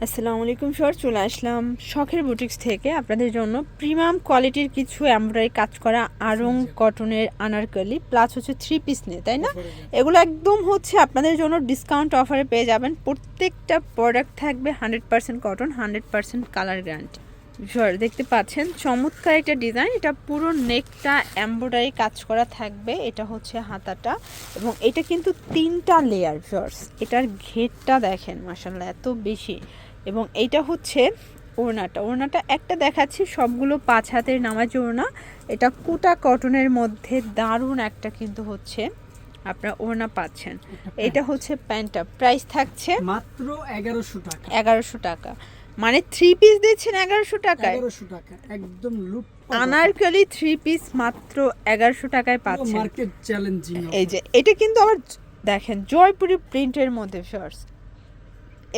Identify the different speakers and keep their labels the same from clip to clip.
Speaker 1: আসসালামু আলাইকুম স্যার, চলে আসলাম শখের বুটিক্স থেকে আপনাদের জন্য প্রিমিয়াম কোয়ালিটির কিছু এমব্রয়ডারি কাজ করা আড়ং কটনের আনারকলি প্লাস হচ্ছে 3 পিস নিয়ে, তাই না? এগুলো একদম হচ্ছে আপনাদের জন্য ডিসকাউন্ট অফারে পেয়ে যাবেন। প্রত্যেকটা প্রোডাক্ট থাকবে 100% কটন, 100% কালার গ্যারান্টি। স্যার দেখতে পাচ্ছেন চমৎকার একটা ডিজাইন, এটা পুরো নেকটা এমব্রয়ডারি কাজ করা থাকবে, এটা হচ্ছে হাতাটা এবং এটা কিন্তু 3টা লেয়ার। স্যার এটার ঘেরটা দেখেন মাশাআল্লাহ এত বেশি, এবং এইটা হচ্ছে ওড়নাটা একটা দেখাচ্ছি, সবগুলো 5 হাতের নামাজ ওড়না। এটা কোটা কটনের মধ্যে দারুণ একটা কিন্তু হচ্ছে আপনারা ওড়না পাচ্ছেন। এটা হচ্ছে প্যান্টটা, প্রাইস থাকছে
Speaker 2: মাত্র 1100 টাকা।
Speaker 1: 1100 টাকা, মানে 3 পিস দিচ্ছেন 1100 টাকায়।
Speaker 2: 1100 টাকা একদম লুট।
Speaker 1: আনারকলি 3 পিস মাত্র 1100 টাকায় পাচ্ছেন।
Speaker 2: Market challenging.
Speaker 1: এই যে এটা কিন্তু আবার দেখেন জয়পুরি প্রিন্টের মধ্যে শর্টস,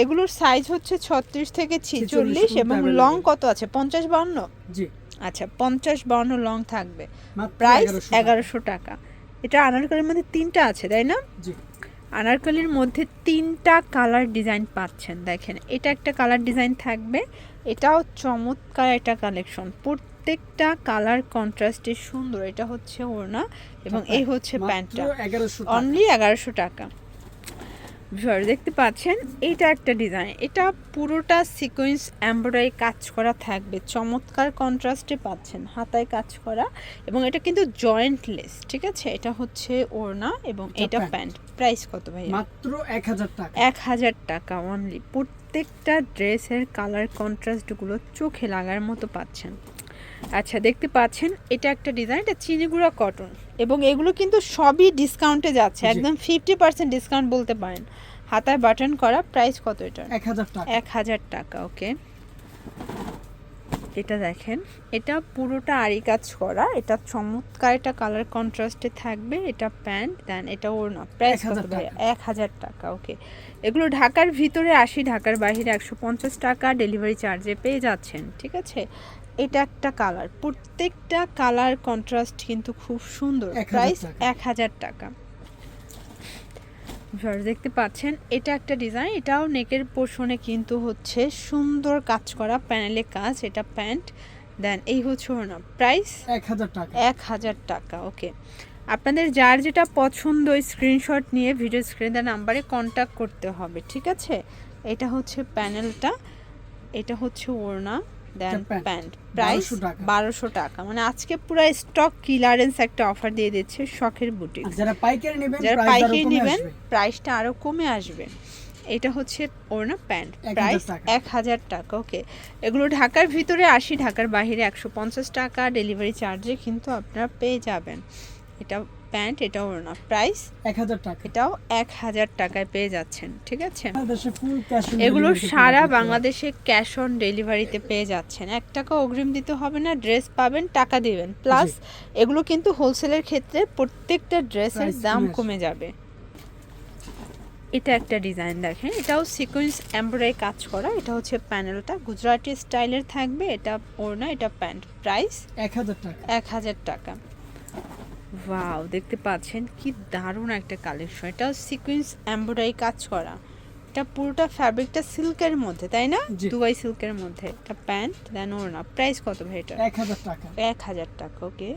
Speaker 1: এগুলোর সাইজ হচ্ছে 36 থেকে 46 এবং লং কত আছে 50-52?
Speaker 2: জি
Speaker 1: আচ্ছা 50-52 লং থাকবে, প্রাইস 1100 টাকা। এটা আনারকলির মধ্যে 3টা আছে, তাই না?
Speaker 2: জি
Speaker 1: আনারকলির মধ্যে 3টা কালার ডিজাইন পাচ্ছেন। দেখেন এটা একটা কালার ডিজাইন থাকবে, এটাও চমৎকার একটা কালেকশন, প্রত্যেকটা কালার কন্ট্রাস্টে সুন্দর। এটা হচ্ছে ওড়না এবং এই হচ্ছে প্যান্টটা, অনলি 1100 টাকা। দেখতে পাচ্ছেন এইটা একটা ডিজাইন, এটা পুরোটা সিকোয়েন্স এমব্রয়ডারি কাজ করা থাকবে, চমৎকার কন্ট্রাস্টে পাচ্ছেন, হাতায় কাজ করা এবং এটা কিন্তু জয়েন্টলেস, ঠিক আছে? এটা হচ্ছে ওড়না এবং এটা প্যান্ট। প্রাইস কত ভাই?
Speaker 2: মাত্র 1000 টাকা।
Speaker 1: 1000 টাকা অনলি। প্রত্যেকটা ড্রেসের কালার কন্ট্রাস্টগুলো চোখে লাগার মতো পাচ্ছেন। আচ্ছা দেখতে পাচ্ছেন এটা একটা ডিজাইন, এটা চিনিগুড়া কটন এবং এগুলো কিন্তু সবই ডিসকাউন্টে যাচ্ছে, একদম 50% ডিসকাউন্ট বলতে পারেন। হাতায় বাটন করা, প্রাইস কত এটা?
Speaker 2: 1000 টাকা।
Speaker 1: 1000 টাকা, ওকে। এটা দেখেন, এটা পুরোটা আরি কাজ করা, এটা চমৎকার একটা কালার কন্ট্রাস্টে থাকবে, এটা প্যান্ট দেন এটা ওড়না। প্রাইস কত ভাই? 1000 টাকা, ওকে। এগুলো ঢাকার ভিতরে 80, ঢাকার বাইরে 150 টাকা ডেলিভারি চার্জে পেয়ে যাচ্ছেন, ঠিক আছে? এটা একটা কালার, প্রত্যেকটা কালার কন্ট্রাস্ট কিন্তু খুব সুন্দর। প্রাইস 1000 টাকা। দেখতে পাচ্ছেন এটা একটা ডিজাইন, এটাও নেকের পোর্শনে কিন্তু হচ্ছে সুন্দর কাজ করা, প্যানেলে কাজ, এটা প্যান্ট দেন এই হচ্ছে ওড়না। প্রাইস
Speaker 2: 1000 টাকা।
Speaker 1: 1000 টাকা, ওকে। আপনাদের যার যেটা পছন্দ স্ক্রিনশট নিয়ে ভিডিও স্ক্রিনে নাম্বারে কন্ট্যাক্ট করতে হবে, ঠিক আছে? এটা হচ্ছে প্যানেলটা, এটা হচ্ছে ওড়না দেন প্যান্ট। প্রাইস 1200 টাকা, মানে আজকে পুরো স্টক ক্লিয়ারেন্স একটা অফার দিয়ে দিচ্ছে শখের বুটিক।
Speaker 2: যারা পাইকারি নেবেন
Speaker 1: প্রাইসটা আরো কমে আসবে। এটা হচ্ছে ওড়না প্যান্ট, প্রাইস 1000 টাকা, ওকে। এগুলো ঢাকার ভিতরে 80, ঢাকার বাইরে 150 টাকা ডেলিভারি চার্জে কিন্তু আপনারা পেয়ে যাবেন। এটা প্যান্ট, এটা ওড়না, প্রাইস
Speaker 2: 1000 টাকা।
Speaker 1: এটাও 1000 টাকায় পেয়ে যাচ্ছেন, ঠিক আছে?
Speaker 2: এগুলো
Speaker 1: সারা বাংলাদেশে ক্যাশ অন ডেলিভারিতে পেয়ে যাচ্ছেন, 1 টাকা অগ্রিম দিতে হবে না, ড্রেস পাবেন টাকা দিবেন। প্লাস এগুলো কিন্তু হোলসেলের ক্ষেত্রে প্রত্যেকটা ড্রেসের দাম কমে যাবে। এটা একটা ডিজাইন দেখেন, এটাও সিকোয়েন্স এমব্রয়ডারি কাজ করা, এটা হচ্ছে প্যানেলটা গুজরাটি স্টাইলের থাকবে, এটা ওড়না, এটা প্যান্ট। প্রাইস
Speaker 2: 1000 টাকা।
Speaker 1: 1000 টাকা। ওয়াও দেখতে পাচ্ছেন কি দারুণ একটা কালেকশন, এটা সিকোয়েন্স এমব্রয়ডারি কাজ করা, এটা পুরোটা ফ্যাব্রিকটা সিল্কের মধ্যে, তাই না? দুবাই সিল্কের মধ্যে। এটা প্যান্ট দেন ওড়না। প্রাইস কত ভাই এটা?
Speaker 2: 1000 টাকা।
Speaker 1: 1000 টাকা, ওকে।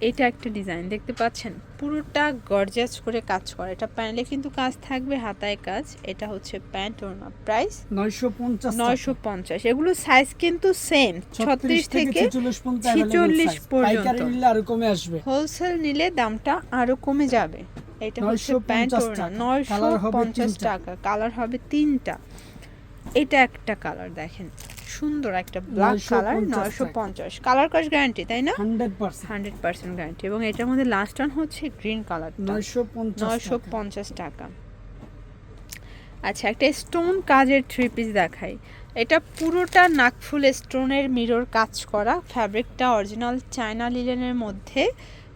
Speaker 1: এটা একটা ডিজাইন দেখতে পাচ্ছেন, পুরোটা গর্জিয়াস করে কাজ করা, এটা প্যানেলে কিন্তু কাজ থাকবে, হাতায় কাজ, এটা হচ্ছে প্যান্ট ওড়না। প্রাইস 950। এগুলো সাইজ কিন্তু সেম, 36 থেকে 46 পর্যন্ত।
Speaker 2: আরো কমে আসবে,
Speaker 1: হোলসেল নিলে দামটা আরো কমে যাবে। এটা হচ্ছে প্যান্ট ওড়না, 950 টাকা। কালার হবে 3টা। এটা একটা কালার দেখেন, সুন্দর একটা ব্ল্যাক কালার, 950। কালার কস গ্যারান্টি, তাই না? 100% গ্যারান্টি। এবং এটার মধ্যে লাস্ট ওয়ান হচ্ছে গ্রিন কালার, 950 টাকা। আচ্ছা একটা স্টোন কাজের 3 পিস দেখাই, এটা পুরোটা নাকফুল স্টোনের মিরর কাজ করা, ফ্যাব্রিকটা অরিজিনাল চায়না লিলেনের মধ্যে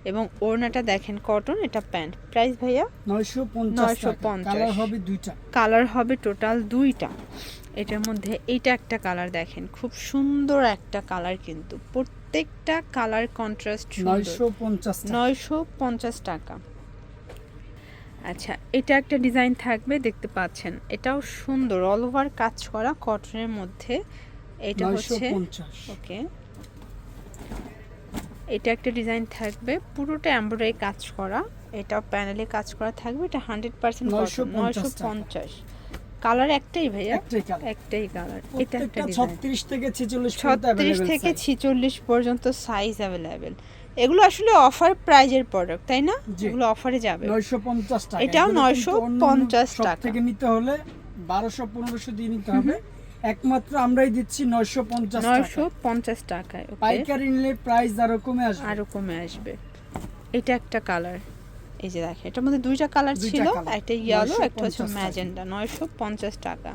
Speaker 1: এবং ওড়নাটা দেখেন কটন, এটা প্যান্ট। প্রাইস ভাইয়া 950। কালার হবে টোটাল 2টা। এটার মধ্যে এইটা একটা কালার দেখেন, খুব সুন্দর একটা কালার, কিন্তু প্রত্যেকটা কালার কন্ট্রাস্ট 950 টাকা। আচ্ছা, এটা একটা ডিজাইন থাকবে, দেখতে পাচ্ছেন এটাও সুন্দর, অল ওভার কাজ করা কটনের মধ্যে। এটা হচ্ছে
Speaker 2: 950।
Speaker 1: ওকে, এটা একটা ডিজাইন থাকবে, পুরোটা এমব্রয়ডারি কাজ করা, এটাও প্যানেলে কাজ করা থাকবে। এটা 100% কটন, 950। কালার একটাই ভাইয়া,
Speaker 2: একটাই কালার।
Speaker 1: একটাই কালার। এটা একটা
Speaker 2: প্রত্যেকটা
Speaker 1: ডিজাইন
Speaker 2: 36 থেকে 46
Speaker 1: 36 থেকে 46 পর্যন্ত সাইজ অ্যাভেলেবেল। এগুলো আসলে অফার প্রাইজের প্রোডাক্ট, তাই না?
Speaker 2: জি।
Speaker 1: এগুলো অফারে যাবে।
Speaker 2: 950 টাকা।
Speaker 1: এটাও
Speaker 2: এগুলো কিন্তু অন্য
Speaker 1: 950
Speaker 2: সব
Speaker 1: টাকা।
Speaker 2: থেকে নিতে হলে 1200-1500 দিয়ে নিতে হবে। একমাত্র আমরাই দিচ্ছি 950 টাকা।
Speaker 1: 950 টাকায়। ওকে,
Speaker 2: পাইকারি নিলে প্রাইস আরো কমে আসবে।
Speaker 1: আরো কমে আসবে। এটা একটা কালার, এই যে দেখেন এটার মধ্যে দুইটা কালার
Speaker 2: দুইটা
Speaker 1: ছিল,
Speaker 2: কালার।
Speaker 1: একটা ইয়েলো, একটা হচ্ছে
Speaker 2: 950 টাকা।
Speaker 1: ম্যাজেন্ডা। 950 টাকা।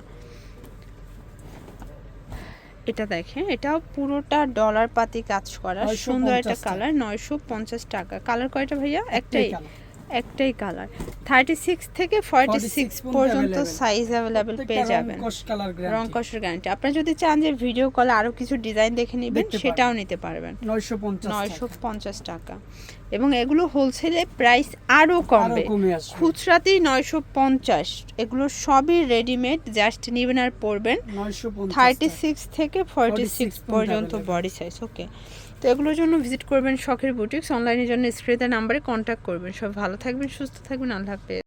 Speaker 1: এটা দেখেন, এটাও পুরোটা ডলার পাতি কাজ করা,
Speaker 2: 950
Speaker 1: সুন্দর একটা
Speaker 2: টাকা।
Speaker 1: কালার। 950 টাকা। কালার কয়টা ভাইয়া? একটাই,
Speaker 2: কালার।
Speaker 1: একটাই কালার। 36 থেকে 46 পর্যন্ত সাইজ অ্যাভেলেবেল পেয়ে যাবেন।
Speaker 2: রংকশ কালার
Speaker 1: রং
Speaker 2: গ্যারান্টি।
Speaker 1: কষের গ্যারান্টি। আপনারা যদি চান যে ভিডিও কলে আরো কিছু ডিজাইন দেখে নেবেন,
Speaker 2: দেখতে
Speaker 1: সেটাও নিতে পারবেন।
Speaker 2: 950 টাকা।
Speaker 1: 950 টাকা। এবং এগুলো হোলসেলে প্রাইস আরো
Speaker 2: আরো
Speaker 1: কমবে,
Speaker 2: কমে আসবে।
Speaker 1: খুচরাতেই 950। এগুলো সবই রেডিমেড, জাস্ট নেবেন আর পরবেন।
Speaker 2: 950
Speaker 1: 36 থেকে 46
Speaker 2: 46
Speaker 1: পর্যন্ত
Speaker 2: available।
Speaker 1: Body size. ওকে, তো এগুলোর জন্য ভিজিট করবেন শখের বুটিক্স। অনলাইনের জন্য স্ক্রিনের নাম্বারে কন্ট্যাক্ট করবেন। সব ভালো থাকবেন, সুস্থ থাকবেন, আল্লাহ হাফেজ।